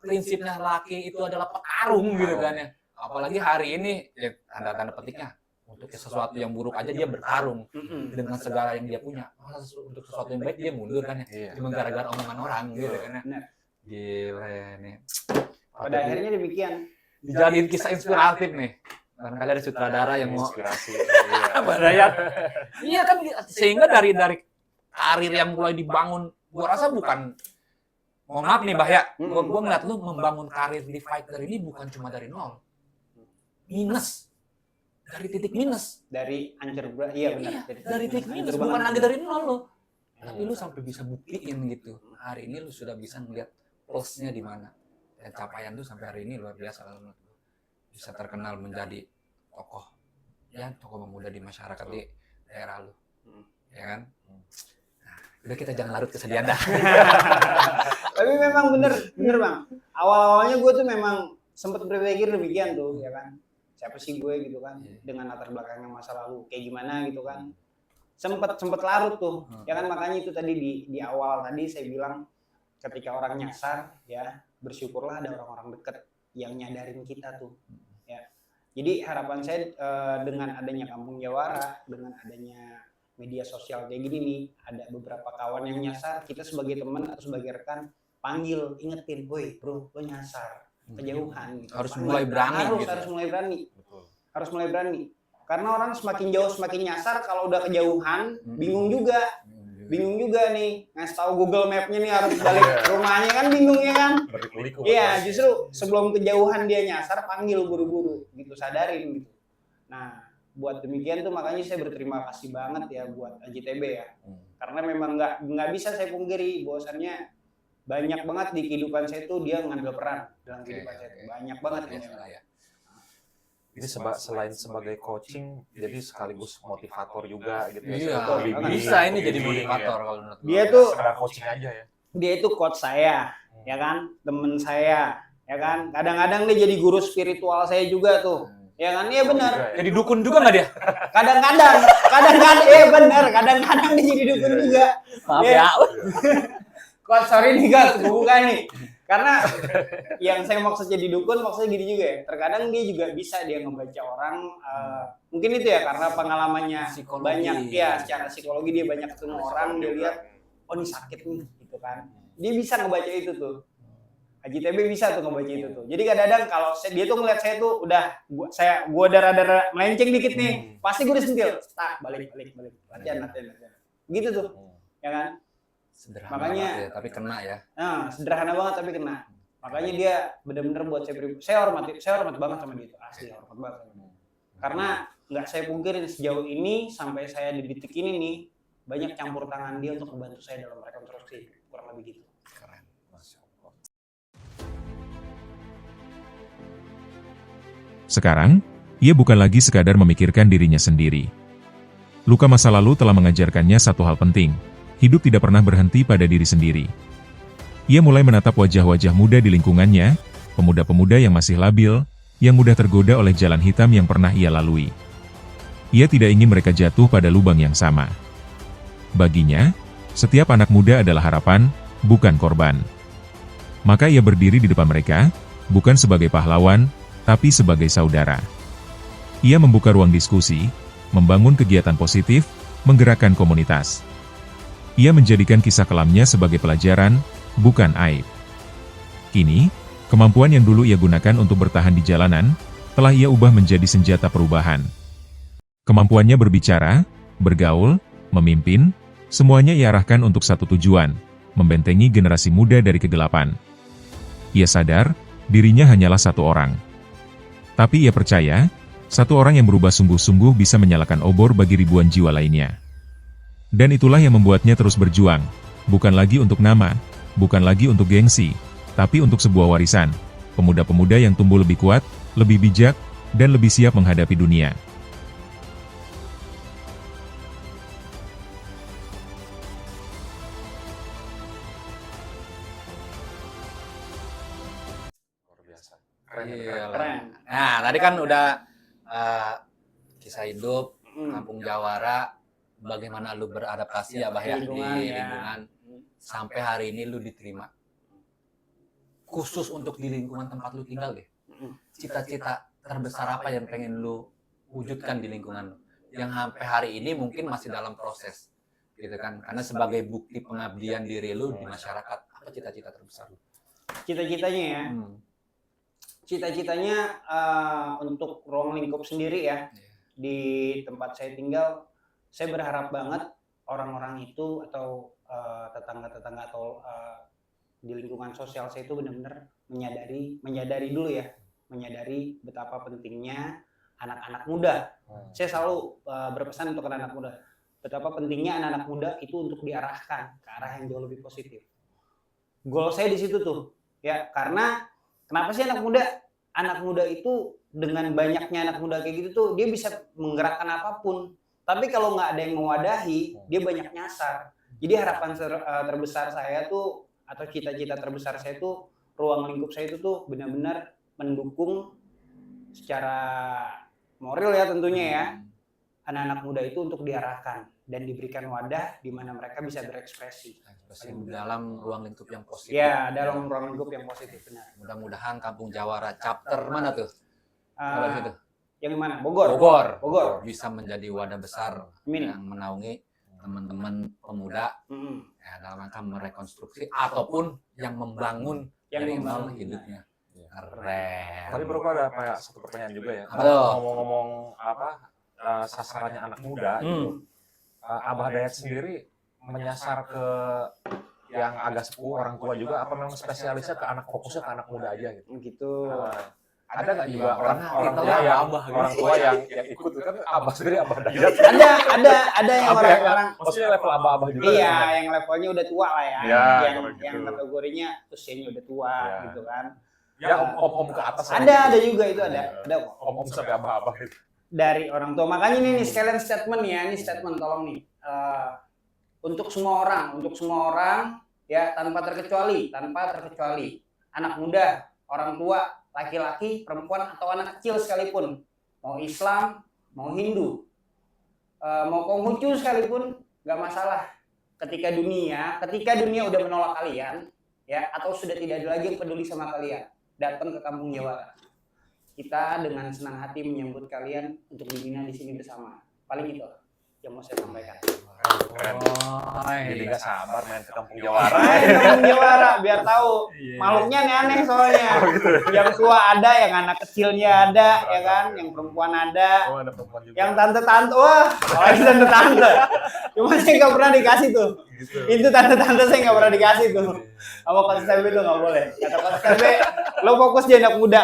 prinsipnya laki itu adalah petarung gitu kan ya. Apalagi hari ini ya tanda-tanda petiknya untuk sesuatu yang buruk aja dia bertarung dengan segala yang dia punya. Untuk sesuatu yang baik dia mundur kan ya. Cuma gara-gara omongan orang gitu kan ya. Gila nih. Pada akhirnya demikian. dijadiin kisah inspiratif nih. Barangkali ada sutradara yang mau inspirasi. Abah Dayat. Iya kan, sehingga dari karir yang mulai dibangun, gua rasa bukan, mohon maaf nih Bah ya, gua ngeliat lu membangun karir di fighter ini bukan cuma dari nol, minus, dari titik minus, Dari hancur berat, iya benar. dari titik minus, hancur bukan banget. lagi dari nol lo, tapi lu sampai bisa buktiin gitu. Hari ini lu sudah bisa melihat plusnya di mana, dan capaian lu sampai hari ini luar biasa lu. Bisa terkenal menjadi tokoh, ya tokoh pemuda di masyarakat di daerah lu, ya kan? Nah, udah kita jangan larut kesedihan dah. Tapi memang bener bang. Awal-awalnya gue tuh memang sempat berpikir demikian tuh, ya kan. Siapa sih gue gitu kan, dengan latar belakang yang masa lalu kayak gimana gitu kan. Sempet larut tuh, ya kan, makanya itu tadi di awal tadi saya bilang ketika orang nyasar ya bersyukurlah ada orang-orang dekat yang nyadarin kita tuh, ya. Jadi harapan saya dengan adanya Kampung Jawara, dengan adanya media sosial kayak gini nih, ada beberapa kawan yang nyasar, kita sebagai teman atau sebagai rekan panggil, ingetin, woi bro, lo nyasar kejauhan gitu. Harus mulai berani gitu. Harus mulai berani. Betul. Harus mulai berani. Karena orang semakin jauh semakin nyasar, kalau udah kejauhan bingung juga nih, ngasih tahu Google Map-nya nih harus balik rumahnya kan bingung ya kan. Berliku-liku. Iya, justru sebelum kejauhan dia nyasar, panggil buru-buru gitu, sadarin gitu. Nah, buat demikian tuh makanya saya berterima kasih banget ya buat AJTB ya. Karena memang nggak bisa saya pungkiri bahwasannya banyak banget di kehidupan saya tuh dia ngambil peran dalam kehidupan saya tuh. Banyak banget ya. Jadi selain sebagai coaching, jadi sekaligus motivator juga gitu ya. Iya, Pembimbing, bisa ini jadi pembimbing, motivator ya. kalau menurut gua. Dia tuh Sekedar coaching aja ya. dia itu coach saya, ya kan, temen saya, ya kan. Kadang-kadang dia jadi guru spiritual saya juga tuh, ya kan. Iya benar. Jadi dukun juga nggak dia? Kadang-kadang, benar. Kadang-kadang dia jadi dukun juga. Maaf Ya. ya. Kok sorry nih guys, bukan nih. Karena yang saya maksud jadi dukun maksudnya gini juga ya. Terkadang dia juga bisa dia ngebaca orang, mungkin itu ya karena pengalamannya Psikologi. banyak ya, secara psikologi dia banyak ketemu orang, dia lihat oh ini sakit nih gitu kan. Dia bisa ngebaca itu tuh. AJTB bisa tuh ngebaca itu tuh. Jadi kadang-kadang kalau dia tuh ngeliat saya tuh udah gua darah melenceng dikit nih, pasti gua disentil. Balik. Latihan. Gitu tuh. Ya kan? Sederhana Makanya banget ya, tapi kena ya. Nah, sederhana banget tapi kena. Makanya dia benar-benar buat saya hormat banget sama dia itu. Asli hormat banget sama dia. Karena nggak saya pungkirin sejauh ini sampai saya di titik ini nih banyak campur tangan dia untuk membantu saya dalam rekonstruksi, kurang lebih gitu. Keren. Masya Allah. Sekarang, ia bukan lagi sekadar memikirkan dirinya sendiri. Luka masa lalu telah mengajarkannya satu hal penting. Hidup tidak pernah berhenti pada diri sendiri. Ia mulai menatap wajah-wajah muda di lingkungannya, pemuda-pemuda yang masih labil, yang mudah tergoda oleh jalan hitam yang pernah ia lalui. Ia tidak ingin mereka jatuh pada lubang yang sama. Baginya, setiap anak muda adalah harapan, bukan korban. Maka ia berdiri di depan mereka, bukan sebagai pahlawan, tapi sebagai saudara. Ia membuka ruang diskusi, membangun kegiatan positif, menggerakkan komunitas. Ia menjadikan kisah kelamnya sebagai pelajaran, bukan aib. Kini, kemampuan yang dulu ia gunakan untuk bertahan di jalanan, telah ia ubah menjadi senjata perubahan. Kemampuannya berbicara, bergaul, memimpin, semuanya ia arahkan untuk satu tujuan, membentengi generasi muda dari kegelapan. Ia sadar, dirinya hanyalah satu orang. Tapi ia percaya, satu orang yang berubah sungguh-sungguh bisa menyalakan obor bagi ribuan jiwa lainnya. Dan itulah yang membuatnya terus berjuang, bukan lagi untuk nama, bukan lagi untuk gengsi, tapi untuk sebuah warisan, pemuda-pemuda yang tumbuh lebih kuat, lebih bijak, dan lebih siap menghadapi dunia. Luar biasa. Keren. Iya, Keren. Nah, tadi kan udah kisah hidup, Kampung Jawara, bagaimana lu beradaptasi ya, Bah ya, di Lingkungan, ya. lingkungan, sampai hari ini lu diterima. Khusus untuk di lingkungan tempat lu tinggal deh. Cita-cita terbesar apa yang pengen lu wujudkan di lingkungan lu? Yang sampai hari ini mungkin masih dalam proses, gitu kan? Karena sebagai bukti pengabdian diri lu di masyarakat, apa cita-cita terbesar lu? Cita-citanya ya. cita-citanya untuk ruang lingkup sendiri ya, di tempat saya tinggal, saya berharap banget orang-orang itu atau tetangga-tetangga atau di lingkungan sosial saya itu benar-benar menyadari dulu ya, menyadari betapa pentingnya anak-anak muda. Saya selalu berpesan untuk anak-anak muda, betapa pentingnya anak-anak muda itu untuk diarahkan ke arah yang jauh lebih positif. Goal saya di situ tuh, ya, karena kenapa sih anak muda itu dengan banyaknya anak muda kayak gitu tuh dia bisa menggerakkan apapun. Tapi kalau nggak ada yang mewadahi, dia banyak nyasar. Jadi harapan terbesar saya tuh atau cita-cita terbesar saya tuh ruang lingkup saya itu tuh benar-benar mendukung secara moral ya tentunya ya anak-anak muda itu untuk diarahkan dan diberikan wadah di mana mereka bisa berekspresi. Dalam ruang lingkup yang positif. Ya, dalam ruang lingkup yang positif benar. Mudah-mudahan Kampung Jawara chapter mana tuh? Kalau situ. Yang mana? Bogor. Bisa menjadi wadah besar yang menaungi teman-teman pemuda ya, dalam rangka merekonstruksi ataupun yang membangun dari nol hidupnya. Keren. Tadi bro ada kayak satu pertanyaan juga ya. Ngomong-ngomong sasarannya anak muda itu, Abah Dayat sendiri menyasar ke yang agak sepuh orang tua juga apa memang spesialisnya ke fokusnya ke anak muda aja gitu? Gitu. Ada nggak juga orang tua yang ikut kan Abah sendiri Abah Dayat? Ada yang orang maksudnya level Abah juga. Iya, yang levelnya udah tua lah ya. Yang gitu. kategorinya usianya udah tua gitu kan. Ya om ke atas. Ada juga itu ada om sampai Abah gitu. Dari orang tua. Makanya nih sekalian statement ya, ini statement tolong nih. Untuk semua orang ya tanpa terkecuali anak muda, orang tua, laki-laki, perempuan atau anak kecil sekalipun, mau Islam, mau Hindu, mau Konghucu sekalipun nggak masalah. Ketika dunia udah menolak kalian ya atau sudah tidak ada lagi yang peduli sama kalian, datang ke Kampung Jawara. Kita dengan senang hati menyambut kalian untuk dibina di sini bersama. Paling itu yang mau saya sampaikan. Keren. Jadi nggak sabar main ke Kampung Jawara. Kampung Jawara biar tahu. Makhluknya aneh-aneh soalnya. Yang tua ada, yang anak kecilnya ada, ya kan? Yang perempuan ada. Oh, ada perempuan juga. Yang tante-tante, wah, tante-tante. Cuma saya nggak pernah dikasih tuh. Gitu. Itu tante-tante saya nggak pernah dikasih tuh. Sama konsep itu nggak boleh. Kata konsep, lo fokus di anak muda.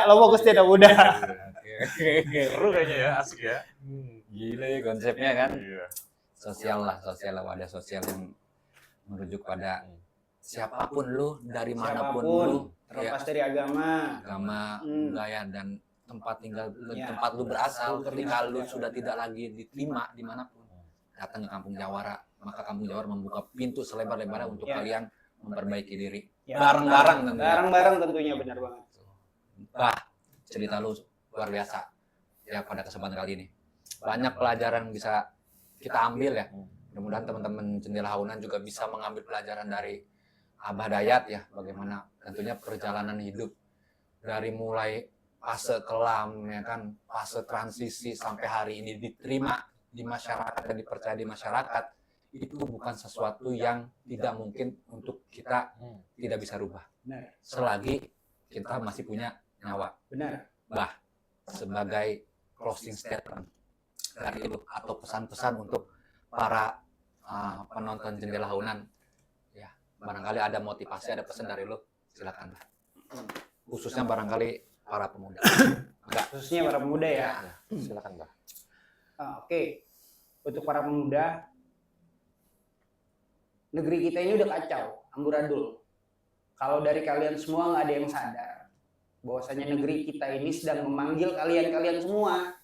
Seru kayaknya ya, asik ya. Gila ya konsepnya kan. Iya. Sosial lah, wadah sosial yang merujuk pada siapapun lu, dari manapun lu, terlepas dari agama, budaya dan tempat tinggal, tempat lu berasal. Ketika lu sudah tidak lagi diterima dimanapun, datang ke Kampung Jawara, maka Kampung Jawara membuka pintu selebar-lebarnya untuk kalian memperbaiki diri. Bareng-bareng tentunya. Bareng-bareng tentunya, benar banget. Cerita lu luar biasa ya pada kesempatan kali ini. Banyak pelajaran bisa kita ambil ya. Mudah-mudahan teman-teman Jendela Haunan juga bisa mengambil pelajaran dari Abah Dayat ya, bagaimana tentunya perjalanan hidup dari mulai fase kelam ya kan, fase transisi sampai hari ini diterima di masyarakat dan dipercaya di masyarakat, itu bukan sesuatu yang tidak mungkin untuk kita tidak bisa rubah. Benar. Selagi kita masih punya nyawa. Benar. Sebagai closing statement dari lu atau pesan-pesan untuk para penonton Jendela Haunan ya, barangkali ada motivasi, ada pesan dari lu, silakan Bah. Khususnya barangkali para pemuda. Khususnya para pemuda ya. Silakan Bah. Oke. Untuk para pemuda, negeri kita ini udah kacau, amburadul. Kalau dari kalian semua nggak ada yang sadar bahwasanya negeri kita ini sedang memanggil kalian semua.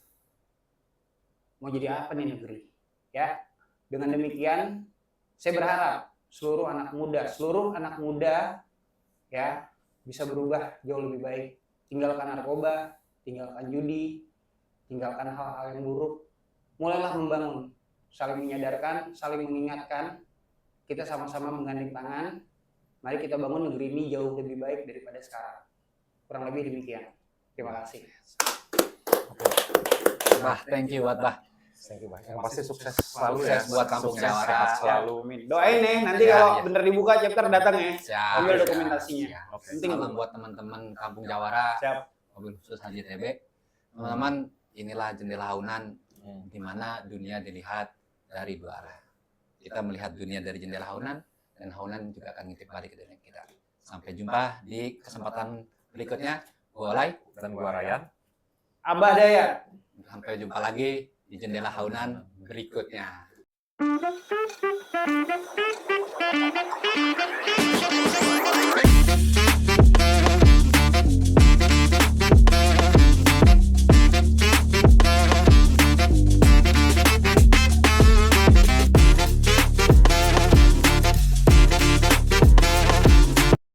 Mau jadi apa nih negeri? Ya, dengan demikian saya berharap seluruh anak muda ya bisa berubah jauh lebih baik. Tinggalkan narkoba, tinggalkan judi, tinggalkan hal-hal yang buruk. Mulailah membangun, saling menyadarkan, saling mengingatkan. Kita sama-sama menggandeng tangan. Mari kita bangun negeri ini jauh lebih baik daripada sekarang. Kurang lebih demikian. Terima kasih. Bah, thank you buat Bah. Thank you, Bah. Yang pasti sukses selalu ya. Buat Kampung Sukses, Jawara. sehat selalu. Doain nih, nanti kalau bener dibuka chapter datang ya. Siap. Ambil dokumentasinya. Oke. Penting Salam buat teman-teman Kampung Jawara. Siap. mobil khusus HJTB. Teman-teman, inilah jendela Haunan di mana dunia dilihat dari dua arah. Kita melihat dunia dari jendela Haunan, dan Haunan juga akan ngintip balik ke dunia kita. Sampai jumpa di kesempatan berikutnya. Gua Olay Dan gua Ryan. Abah Dayat. Sampai jumpa lagi di jendela Haunan berikutnya.